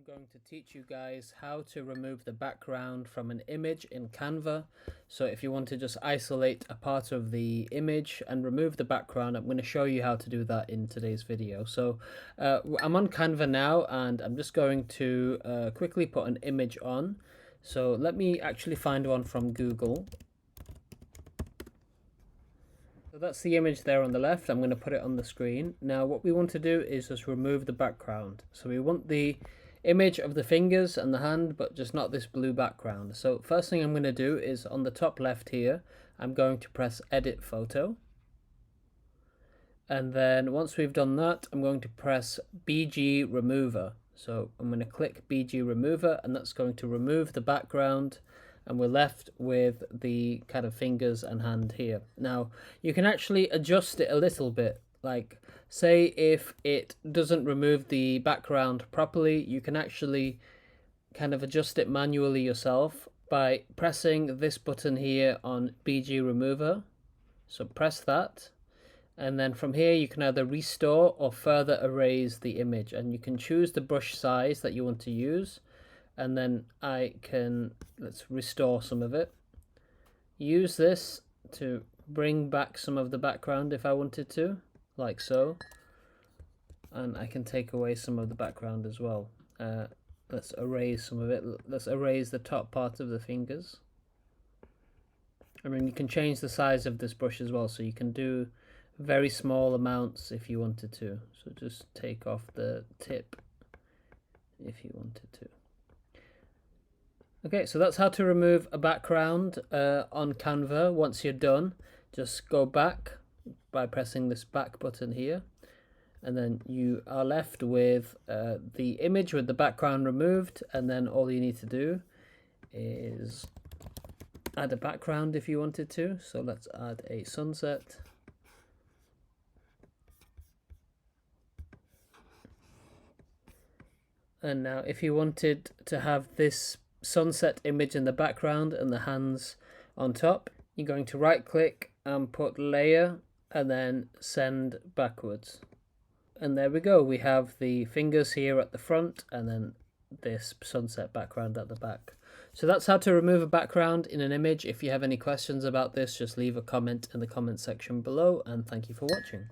going to teach you guys how to remove the background from an image in Canva. So if you want to just isolate a part of the image and remove the background, I'm going to show you how to do that in today's video. So I'm on Canva now, and I'm just going to quickly put an image on. So let me actually find one from Google. So that's the image there on the left. I'm going to put it on the screen. Now what we want to do is just remove the background. So we want the image of the fingers and the hand, but just not this blue background. So first thing I'm going to do is on the top left here, I'm going to press edit photo. And then once we've done that, I'm going to press BG remover. So I'm going to click BG remover, and that's going to remove the background, and we're left with the kind of fingers and hand here. Now you can actually adjust it a little bit. Like, say if it doesn't remove the background properly, you can actually kind of adjust it manually yourself by pressing this button here on BG remover. So press that, and then from here you can either restore or further erase the image, and you can choose the brush size that you want to use. And then let's restore some of it. Use this to bring back some of the background if I wanted to, like so. And I can take away some of the background as well. Let's erase some of it. Let's erase the top part of the fingers. I mean, you can change the size of this brush as well, so you can do very small amounts if you wanted to. So just take off the tip if you wanted to. Okay, so that's how to remove a background on Canva. Once you're done, just go back by pressing this back button here, and then you are left with the image with the background removed, and then all you need to do is add a background if you wanted to. So let's add a sunset. And now if you wanted to have this sunset image in the background and the hands on top, you're going to right click and put layer and then send backwards. And there we go, we have the fingers here at the front and then this sunset background at the back. So that's how to remove a background in an image. If you have any questions about this, just leave a comment in the comment section below, and thank you for watching.